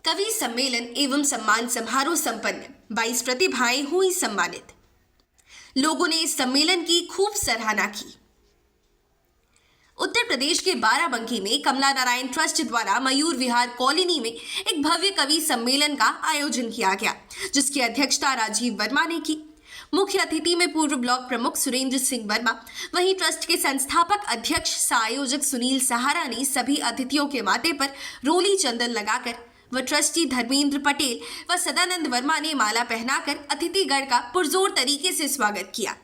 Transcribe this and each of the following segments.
कवि सम्मेलन एवं सम्मान समारोह संपन्न, 22 प्रतिभाएं हुई सम्मानित। लोगों ने इस सम्मेलन की खूब सराहना की। उत्तर प्रदेश के बाराबंकी में कमला नारायण ट्रस्ट द्वारा मयूर विहार कॉलोनी में एक भव्य कवि सम्मेलन का आयोजन किया गया, जिसकी अध्यक्षता राजीव वर्मा ने की। मुख्य अतिथि में पूर्व ब्लॉक प्रमुख सुरेंद्र सिंह वर्मा, वहीं ट्रस्ट के संस्थापक अध्यक्ष सह आयोजक सुनील सहारा ने सभी अतिथियों के माथे पर रोली चंदन लगाकर व ट्रस्टी धर्मेंद्र पटेल व सदानंद वर्मा ने माला पहनाकर अतिथिगण का पुरजोर तरीके से स्वागत किया।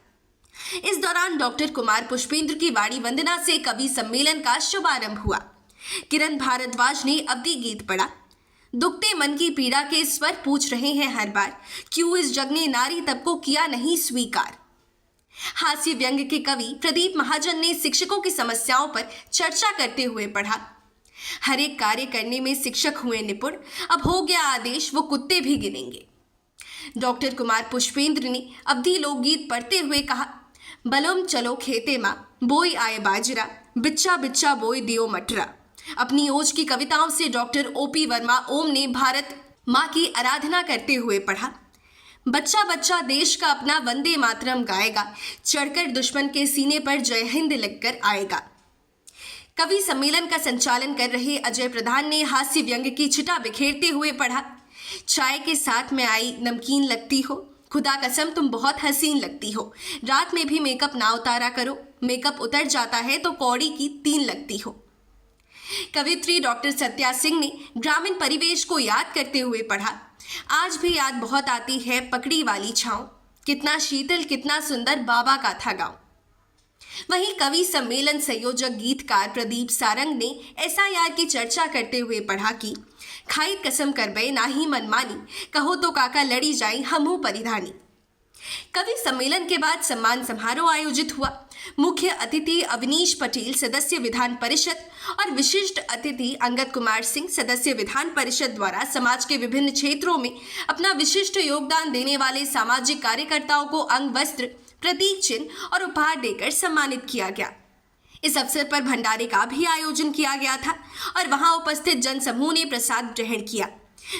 इस दौरान डॉक्टर कुमार पुष्पेंद्र की वाणी वंदना से कवि सम्मेलन का शुभारंभ हुआ। किरण भारद्वाज ने अवधि गीत पढ़ा। दुखते मन की पीड़ा के स्वर पूछ रहे हैं हर बार, क्यों इस जग ने नारी तब को किया नहीं स्वीकार। हास्य व्यंग के कवि प्रदीप महाजन ने शिक्षकों की समस्याओं पर चर्चा करते हुए पढ़ा। हर एक कार्य करने में शिक्षक हुए निपुण, अब हो गया आदेश वो कुत्ते भी गिनेंगे। डॉक्टर कुमार पुष्पेंद्र ने अवधि लोकगीत पढ़ते हुए कहा, बलम चलो खेते माँ, बोई आए बाजरा, बिच्चा बिच्चा बोई दियो मटरा। अपनी ओज की कविताओं से डॉक्टर ओपी वर्मा ओम ने भारत माँ की आराधना करते हुए पढ़ा। बच्चा बच्चा देश का अपना वंदे मातरम गाएगा, चढ़कर दुश्मन के सीने पर जय हिंद लिखकर आएगा। कवि सम्मेलन का संचालन कर रहे अजय प्रधान ने हास्य व्यंग की छिटा बिखेरते हुए पढ़ा, चाय के साथ में आई नमकीन लगती हो, खुदा कसम तुम बहुत हसीन लगती हो, रात में भी मेकअप ना उतारा करो, मेकअप उतर जाता है तो कौड़ी की 3 लगती हो। कवित्री डॉक्टर सत्या सिंह ने ग्रामीण परिवेश को याद करते हुए पढ़ा, आज भी याद बहुत आती है पकड़ी वाली छाँव, कितना शीतल कितना सुंदर बाबा का था गाँव। वहीं कवि सम्मेलन संयोजक गीतकार प्रदीप सारंग ने SIR की चर्चा करते हुए पढ़ा कि खाई कसम कर बे नाही मनमानी, कहो तो काका लड़ी जाई हमहू परिधानी। कवि सम्मेलन के बाद सम्मान समारोह आयोजित हुआ। मुख्य अतिथि अवनीश पटेल, सदस्य विधान परिषद, और विशिष्ट अतिथि अंगद कुमार सिंह, सदस्य विधान परिषद द्वारा समाज के विभिन्न क्षेत्रों में अपना विशिष्ट योगदान देने वाले सामाजिक कार्यकर्ताओं को अंग वस्त्र, प्रतीक चिन्ह और उपहार देकर सम्मानित किया गया। इस अवसर पर भंडारे का भी आयोजन किया गया था और वहां उपस्थित जनसमूह ने प्रसाद ग्रहण किया।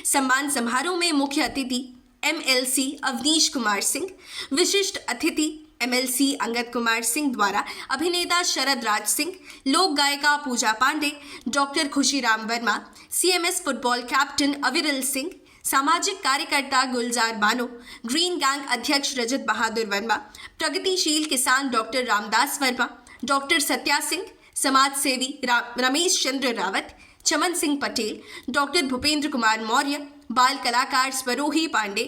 सम्मान समारोह में मुख्य अतिथि MLC अवनीश कुमार सिंह, विशिष्ट अतिथि MLC अंगद कुमार सिंह द्वारा अभिनेता शरद राज सिंह, लोक गायिका Puja Pandey, doctor Khushiram Verma, CMS football captain Aviral Singh, सामाजिक कार्यकर्ता गुलजार बानो, ग्रीन गैंग अध्यक्ष रजत बहादुर वर्मा, प्रगतिशील किसान डॉक्टर रामदास वर्मा, डॉक्टर सत्या सिंह, समाज सेवी रमेश चंद्र रावत, चमन सिंह पटेल, डॉक्टर भूपेंद्र कुमार मौर्य, बाल कलाकार स्वरोही पांडे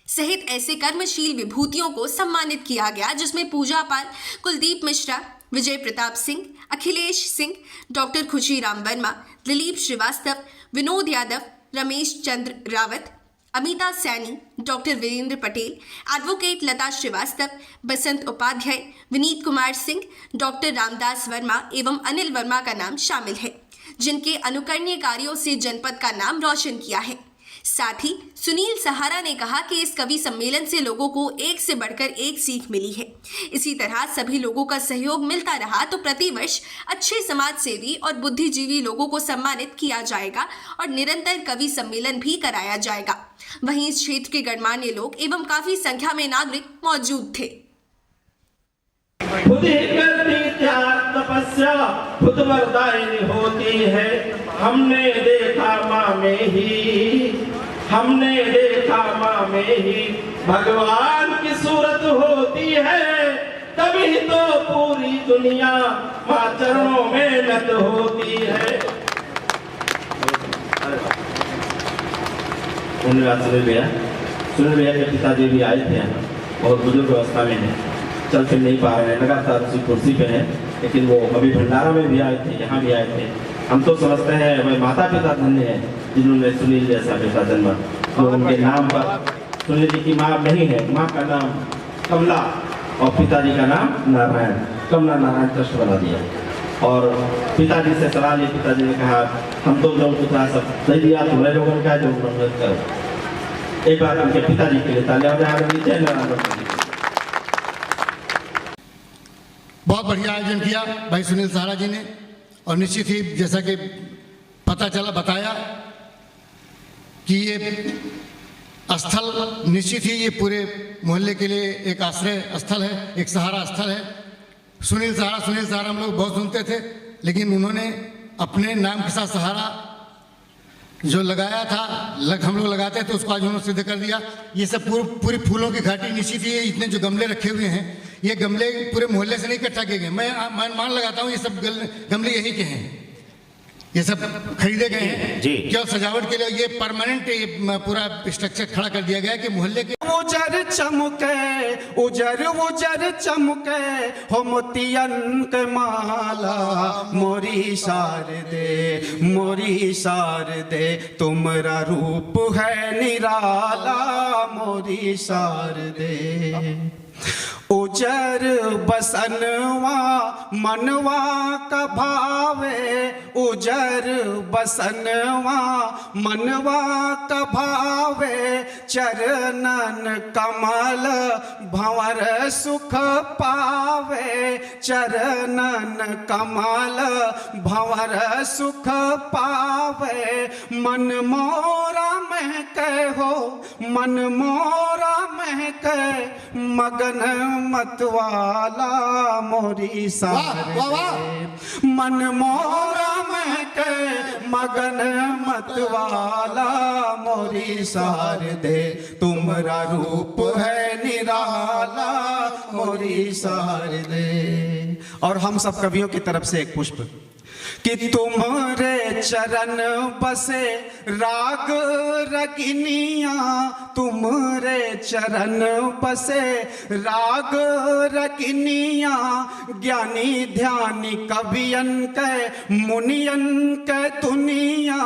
सहित ऐसे कर्मशील विभूतियों को सम्मानित किया गया, जिसमें पूजा पाल, Kuldeep Mishra, Vijay Pratap Singh, Akhilesh Singh, doctor Khushiram Verma, Dilip Srivastava, Vinod Yadav, Ramesh Chandra Rawat, Amita Saini, doctor Virendra Patel, advocate लता श्रीवास्तव, बसंत उपाध्याय, विनीत कुमार सिंह, डॉक्टर रामदास वर्मा एवं अनिल वर्मा का नाम शामिल है, जिनके अनुकरणीय कार्यों से जनपद का नाम रोशन किया है। साथ ही सुनील सहारा ने कहा कि इस कवि सम्मेलन से लोगों को एक से बढ़कर एक सीख मिली है। इसी तरह सभी लोगों का सहयोग मिलता रहा तो प्रतिवर्ष अच्छे समाज सेवी और बुद्धिजीवी लोगों को सम्मानित किया जाएगा और निरंतर कवि सम्मेलन भी कराया जाएगा। वहीं इस क्षेत्र के गणमान्य लोग एवं काफी संख्या में नागरिक मौजूद थे। खुद ही करती त्याग तपस्या खुद वरदायिनी होती है, हमने देखा माँ में ही भगवान की सूरत होती है, तभी तो पूरी दुनिया माँ चरणों में नत होती है। सुनील भैया के पिताजी भी आए थे यहाँ, बहुत बुजुर्ग अवस्था में है, चल फिर नहीं पा रहे हैं, लगातार उसी कुर्सी पे हैं, लेकिन वो अभी भंडारा में भी आए थे, यहाँ भी आए थे। हम तो समझते हैं भाई माता पिता धन्य है जिन्होंने सुनील जैसा बेटा जन्मा, तो उनके नाम पर सुनील जी की माँ नहीं है, माँ का नाम कमला और पिताजी का नाम नारायण, कमला नारायण ट्रस्ट बना दिया। और पिताजी से सलाह ली, पिताजी ने कहा हम तो जो कुछ सब दे दिया, तुम्हारे लोगों ने कहा जो मदद करो। एक बार उनके पिताजी के लिए तालियां बजा। बहुत बढ़िया आयोजन किया भाई सुनील सहारा जी ने, और निश्चित ही जैसा कि पता चला बताया कि कि ये स्थल निश्चित ही ये पूरे मोहल्ले के लिए एक आश्रय स्थल है, एक सहारा स्थल है। सुनील सहारा हम लोग बहुत सुनते थे, लेकिन उन्होंने अपने नाम के साथ सहारा जो लगाया था, हम लोग लगाते थे, उसको आज उन्होंने सिद्ध कर दिया। ये सब पूरी फूलों की घाटी निश्चित ही, इतने जो गमले रखे हुए हैं, ये गमले पूरे मोहल्ले से नहीं इकट्ठा किए गए। मैं मान लगाता हूँ ये सब गमले यहीं के हैं, ये सब खरीदे गए हैं जी। केवल सजावट के लिए। ये परमानेंट पूरा स्ट्रक्चर खड़ा कर दिया गया है कि मोहल्ले के उजर चमके उजर चमके हो मोतियन के माला, मोरी शारदे तुमरा रूप है निराला, मोरी शारदे। उजर बसनवा मनवा का भावे, उजर बसनवा मनवा का भावे, चरणन कमल भंवर सुख पावे, चरणन कमल भंवर सुख पावे। मन मोरा महके हो, मन मोरा महके, मगन मतवाला मोरी शारदे। मन मोरा महके मगन मतवाला, मोरी शारदे तुमरा रूप है निराला, मोरी शारदे। और हम सब कवियों की तरफ से एक पुष्प कि तुम्हारे चरण बसे राग रगिनिया, तुम्हारे चरण बसे राग रगिनिया, ज्ञानी ध्यानी कवियन के मुनियन के दुनिया,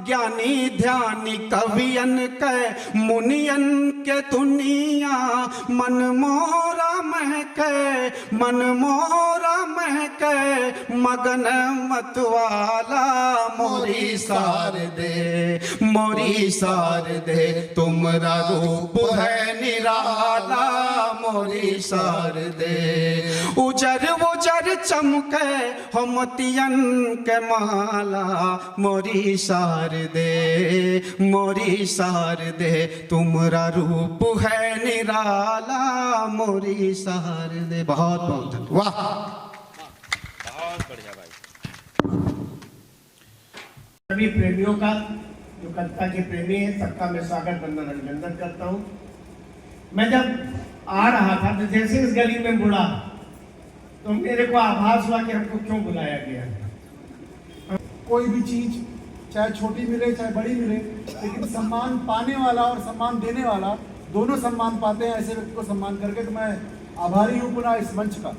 ज्ञानी ध्यानी कवियन के मुनियन के दुनिया। मन मोरा महके मगन मतवाला, मोरी शारदे तुमरा रूप है निराला, मोरी शारदे। उजर चमके हो मोतियन के माला, मोरी शारदे तुमरा रूप है निराला, मोरी शारदे। बहुत बहुत धन्यवाद। वाह। सभी प्रेमियों का, जो कविता के प्रेमी हैं, सबका मैं स्वागत वंदन अभिनंदन करता हूँ। मैं जब आ रहा था तो जैसे इस गली में मुड़ा तो मेरे को आभास हुआ कि हमको क्यों बुलाया गया। कोई भी चीज चाहे छोटी मिले चाहे बड़ी मिले, लेकिन सम्मान पाने वाला और सम्मान देने वाला दोनों सम्मान पाते हैं। ऐसे व्यक्ति को सम्मान करके तो मैं आभारी हूँ पुनः इस मंच का।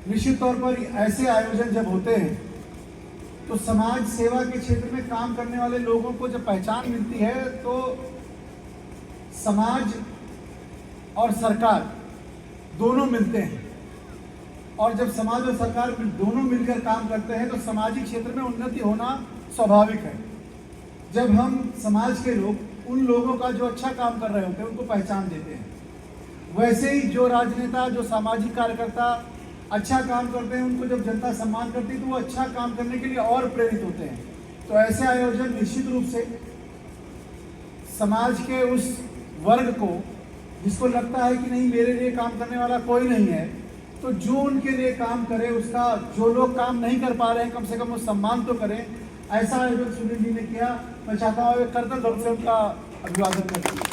निश्चित तौर पर ऐसे आयोजन जब होते हैं तो समाज सेवा के क्षेत्र में काम करने वाले लोगों को जब पहचान मिलती है तो समाज और सरकार दोनों मिलते हैं, और जब समाज और सरकार दोनों मिलकर काम करते हैं तो सामाजिक क्षेत्र में उन्नति होना स्वाभाविक है। जब हम समाज के लोग उन लोगों का जो अच्छा काम कर रहे होते हैं उनको पहचान देते हैं, वैसे ही जो राजनेता, जो सामाजिक कार्यकर्ता अच्छा काम करते हैं, उनको जब जनता सम्मान करती है तो वो अच्छा काम करने के लिए और प्रेरित होते हैं। तो ऐसे आयोजन निश्चित रूप से समाज के उस वर्ग को जिसको लगता है कि नहीं मेरे लिए काम करने वाला कोई नहीं है, तो जो उनके लिए काम करे, उसका जो लोग काम नहीं कर पा रहे हैं कम से कम वो सम्मान तो करें। ऐसा आयोजन सुनील जी ने किया। मैं चाहता हूँ करतल ढंग से उनका अभिवादन करते हैं।